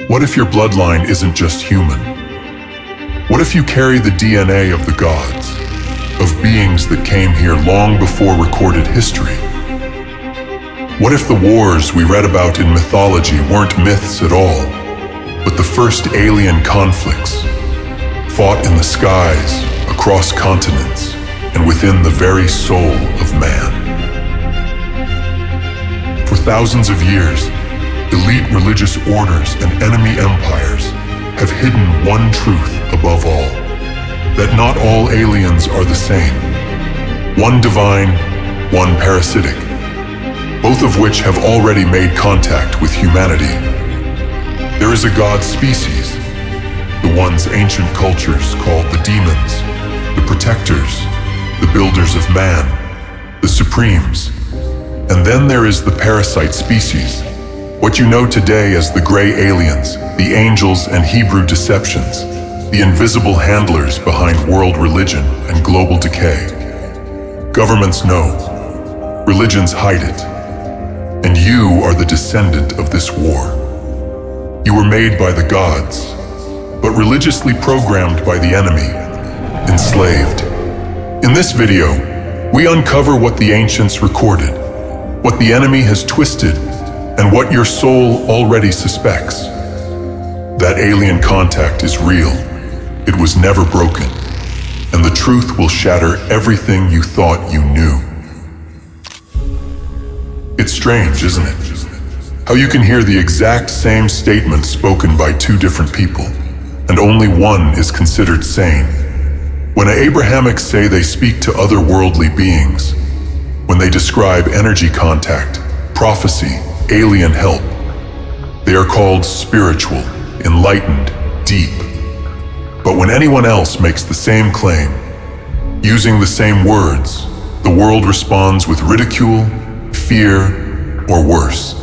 What if your bloodline isn't just human? What if you carry the DNA of the gods, of beings that came here long before recorded history? What if the wars we read about in mythology weren't myths at all, but the first alien conflicts, fought in the skies, across continents, and within the very soul of man? For thousands of years, elite religious orders and enemy empires have hidden one truth above all, that not all aliens are the same. One divine, one parasitic, both of which have already made contact with humanity. There is a god species, the ones ancient cultures called the Daemons, the protectors, the builders of man, the supremes. And then there is the parasite species, what you know today as the gray aliens, the angels and Hebrew deceptions, the invisible handlers behind world religion and global decay. Governments know, religions hide it, and you are the descendant of this war. You were made by the gods, but religiously programmed by the enemy, enslaved. In this video, we uncover what the ancients recorded, what the enemy has twisted, and what your soul already suspects. That alien contact is real. It was never broken. And the truth will shatter everything you thought you knew. It's strange, isn't it? How you can hear the exact same statement spoken by two different people, and only one is considered sane. When Abrahamics say they speak to otherworldly beings, when they describe energy contact, prophecy, alien help, they are called spiritual, enlightened, deep. But when anyone else makes the same claim, using the same words, the world responds with ridicule, fear, or worse,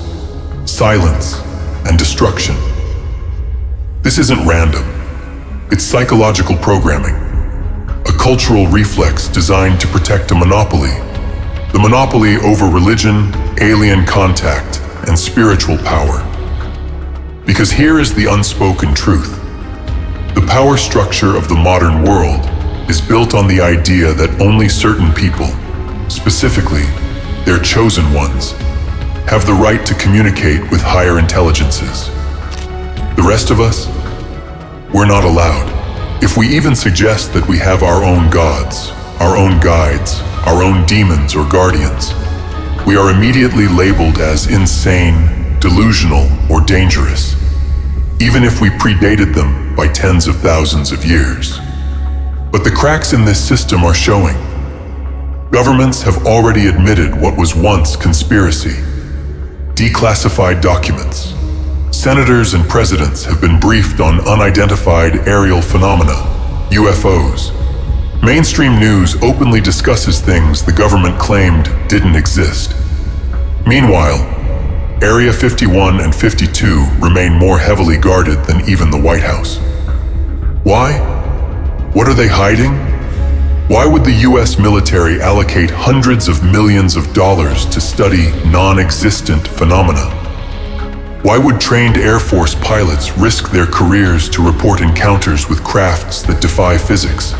silence and destruction. This isn't random. It's psychological programming, a cultural reflex designed to protect a monopoly, the monopoly over religion, alien contact, and spiritual power. Because here is the unspoken truth. The power structure of the modern world is built on the idea that only certain people, specifically their chosen ones, have the right to communicate with higher intelligences. The rest of us, we're not allowed. If we even suggest that we have our own gods, our own guides, our own demons or guardians, we are immediately labeled as insane, delusional, or dangerous, even if we predated them by tens of thousands of years. But the cracks in this system are showing. Governments have already admitted what was once conspiracy. Declassified documents. Senators and presidents have been briefed on unidentified aerial phenomena, UFOs. Mainstream news openly discusses things the government claimed didn't exist. Meanwhile, Area 51 and 52 remain more heavily guarded than even the White House. Why? What are they hiding? Why would the US military allocate hundreds of millions of dollars to study non-existent phenomena? Why would trained Air Force pilots risk their careers to report encounters with crafts that defy physics?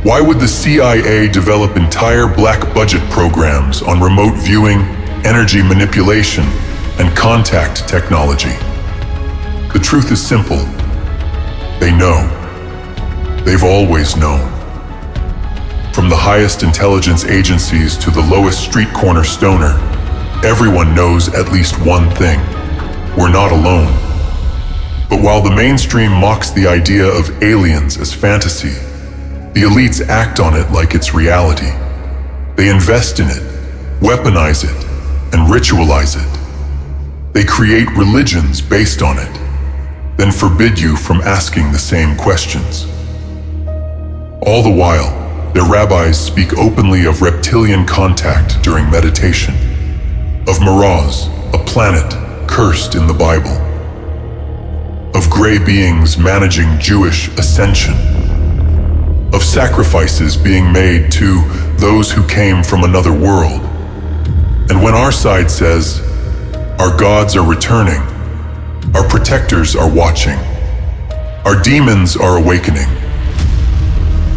Why would the CIA develop entire black budget programs on remote viewing, energy manipulation, and contact technology? The truth is simple. They know. They've always known. From the highest intelligence agencies to the lowest street corner stoner, everyone knows at least one thing. We're not alone. But while the mainstream mocks the idea of aliens as fantasy, the elites act on it like it's reality. They invest in it, weaponize it, and ritualize it. They create religions based on it, then forbid you from asking the same questions. All the while, their rabbis speak openly of reptilian contact during meditation, of Miraz, a planet cursed in the Bible, of gray beings managing Jewish ascension, of sacrifices being made to those who came from another world. And when our side says, our gods are returning, Our protectors are watching. Our demons are awakening.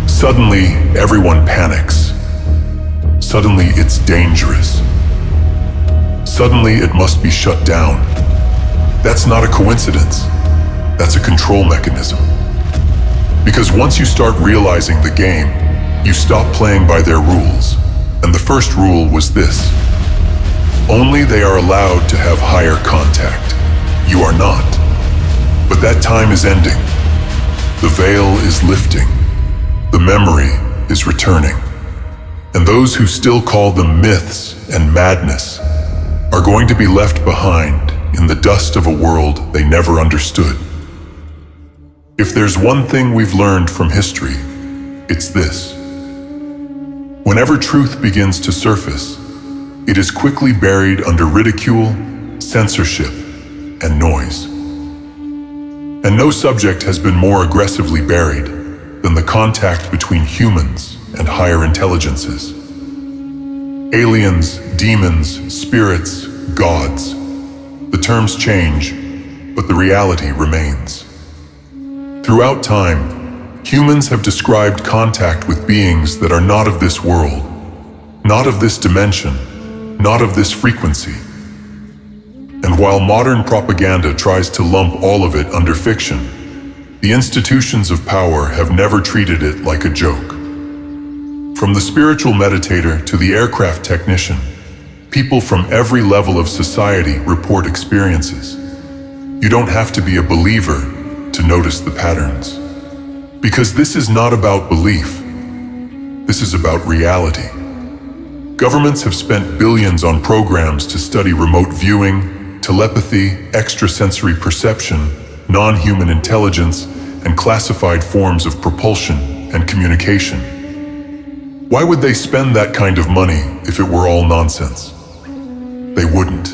Suddenly, everyone panics. Suddenly, it's dangerous. Suddenly, it must be shut down. That's not a coincidence. That's a control mechanism. Because once you start realizing the game, you stop playing by their rules. And the first rule was this: only they are allowed to have higher contact. You are not. But that time is ending. The veil is lifting. The memory is returning. And those who still call them myths and madness are going to be left behind in the dust of a world they never understood. If there's one thing we've learned from history, it's this: whenever truth begins to surface, it is quickly buried under ridicule, censorship, and noise. And no subject has been more aggressively buried than the contact between humans and higher intelligences. Aliens, demons, spirits, gods. The terms change, but the reality remains. Throughout time, humans have described contact with beings that are not of this world, not of this dimension, not of this frequency. And while modern propaganda tries to lump all of it under fiction, the institutions of power have never treated it like a joke. From the spiritual meditator to the aircraft technician, people from every level of society report experiences. You don't have to be a believer to notice the patterns. Because this is not about belief. This is about reality. Governments have spent billions on programs to study remote viewing, telepathy, extrasensory perception, non-human intelligence, and classified forms of propulsion and communication. Why would they spend that kind of money if it were all nonsense? They wouldn't.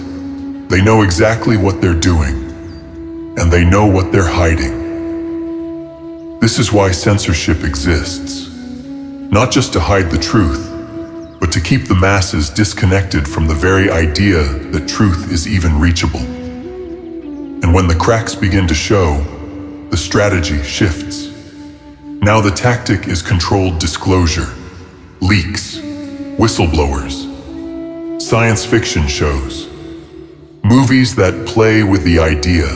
They know exactly what they're doing, and they know what they're hiding. This is why censorship exists. Not just to hide the truth, but to keep the masses disconnected from the very idea that truth is even reachable. And when the cracks begin to show, the strategy shifts. Now the tactic is controlled disclosure, leaks, whistleblowers, science fiction shows, movies that play with the idea.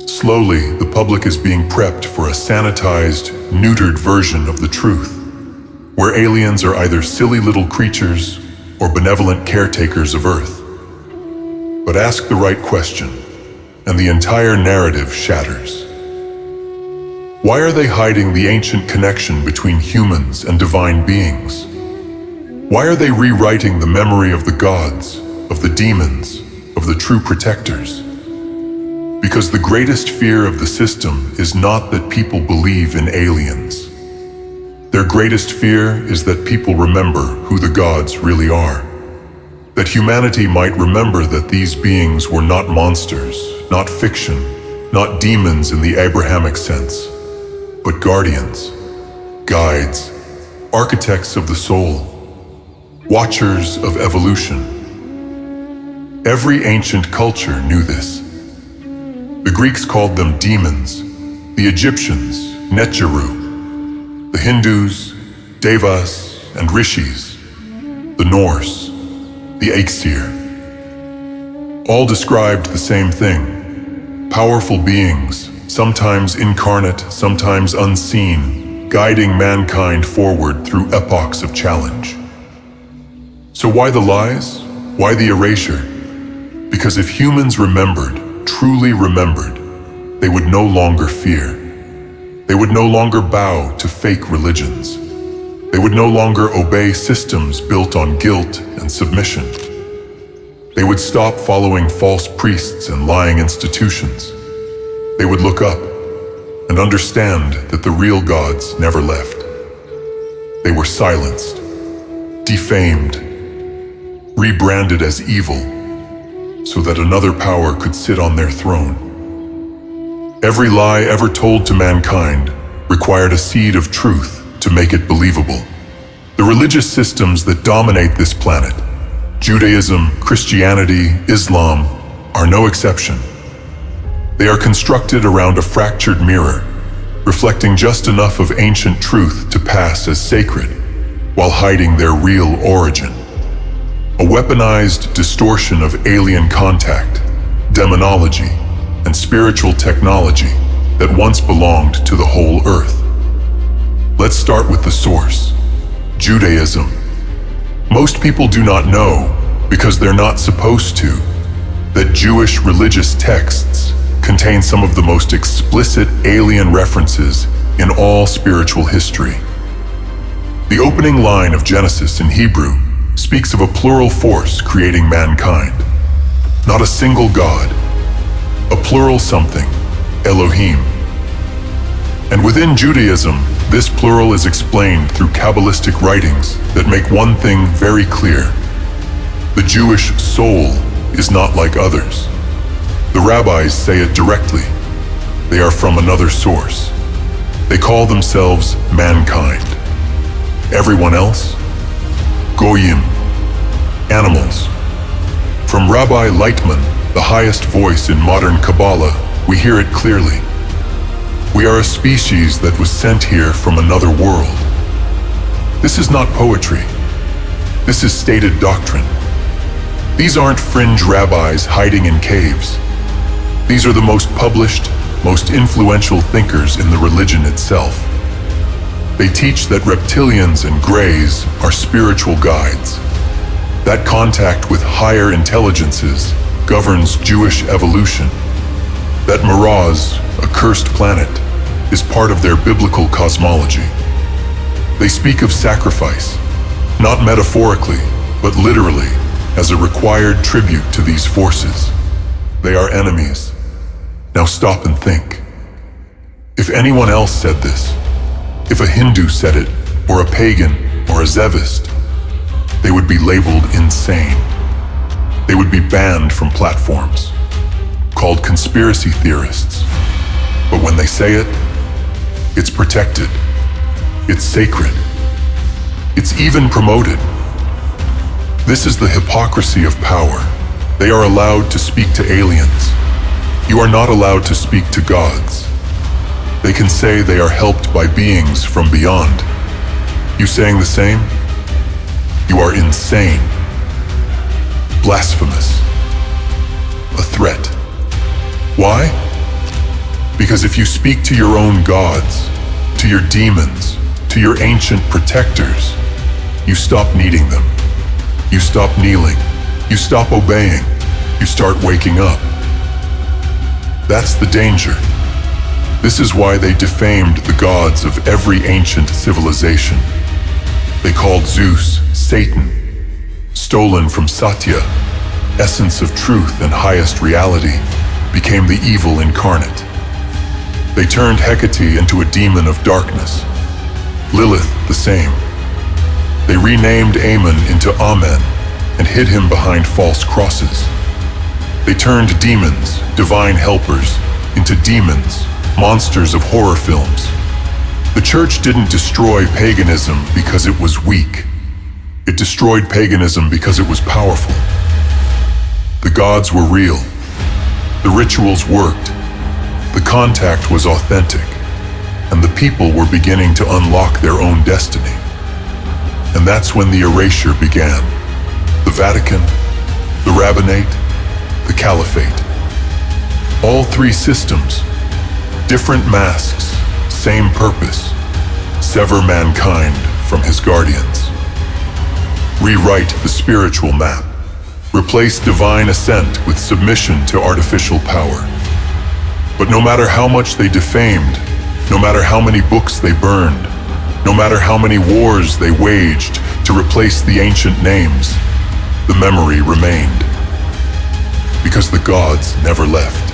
Slowly, the public is being prepped for a sanitized, neutered version of the truth, where aliens are either silly little creatures or benevolent caretakers of Earth. But ask the right question, and the entire narrative shatters. Why are they hiding the ancient connection between humans and divine beings? Why are they rewriting the memory of the gods, of the demons, of the true protectors? Because the greatest fear of the system is not that people believe in aliens. Their greatest fear is that people remember who the gods really are. That humanity might remember that these beings were not monsters, not fiction, not demons in the Abrahamic sense, but guardians, guides, architects of the soul, watchers of evolution. Every ancient culture knew this. The Greeks called them demons, the Egyptians, Netjeru, the Hindus, Devas, and Rishis, the Norse, the Aesir. All described the same thing: powerful beings, sometimes incarnate, sometimes unseen, guiding mankind forward through epochs of challenge. So why the lies? Why the erasure? Because if humans remembered, truly remembered, they would no longer fear. They would no longer bow to fake religions. They would no longer obey systems built on guilt and submission. They would stop following false priests and lying institutions. They would look up and understand that the real gods never left. They were silenced, defamed, rebranded as evil, so that another power could sit on their throne. Every lie ever told to mankind required a seed of truth to make it believable. The religious systems that dominate this planet, Judaism, Christianity, Islam, are no exception. They are constructed around a fractured mirror, reflecting just enough of ancient truth to pass as sacred, while hiding their real origin. A weaponized distortion of alien contact, demonology, and spiritual technology that once belonged to the whole earth. Let's start with the source, Judaism. Most people do not know, because they're not supposed to, that Jewish religious texts contain some of the most explicit alien references in all spiritual history. The opening line of Genesis in Hebrew speaks of a plural force creating mankind. Not a single God, a plural something, Elohim. And within Judaism, this plural is explained through Kabbalistic writings that make one thing very clear. The Jewish soul is not like others. The rabbis say it directly. They are from another source. They call themselves mankind. Everyone else? Goyim, animals. From Rabbi Lightman, the highest voice in modern Kabbalah, we hear it clearly. We are a species that was sent here from another world. This is not poetry. This is stated doctrine. These aren't fringe rabbis hiding in caves. These are the most published, most influential thinkers in the religion itself. They teach that reptilians and greys are spiritual guides. That contact with higher intelligences governs Jewish evolution. That Mars, a cursed planet, is part of their biblical cosmology. They speak of sacrifice, not metaphorically, but literally, as a required tribute to these forces. They are enemies. Now stop and think. If anyone else said this, if a Hindu said it, or a pagan, or a Zevist, they would be labeled insane. They would be banned from platforms, called conspiracy theorists. But when they say it, it's protected. It's sacred. It's even promoted. This is the hypocrisy of power. They are allowed to speak to aliens. You are not allowed to speak to gods. They can say they are helped by beings from beyond. You saying the same? You are insane. Blasphemous. A threat. Why? Because if you speak to your own gods, to your demons, to your ancient protectors, you stop needing them. You stop kneeling. You stop obeying. You start waking up. That's the danger. This is why they defamed the gods of every ancient civilization. They called Zeus Satan, stolen from Satya, essence of truth and highest reality, became the evil incarnate. They turned Hecate into a demon of darkness. Lilith the same. They renamed Ammon into Amen and hid him behind false crosses. They turned demons, divine helpers, into demons, monsters of horror films. The church didn't destroy paganism because it was weak. It destroyed paganism because it was powerful. The gods were real. The rituals worked. The contact was authentic. And the people were beginning to unlock their own destiny. And that's when the erasure began. The Vatican, the Rabbinate, the Caliphate. All three systems, different masks, same purpose: sever mankind from his guardians. Rewrite the spiritual map. Replace divine ascent with submission to artificial power. But no matter how much they defamed, no matter how many books they burned, no matter how many wars they waged to replace the ancient names, the memory remained. Because the gods never left.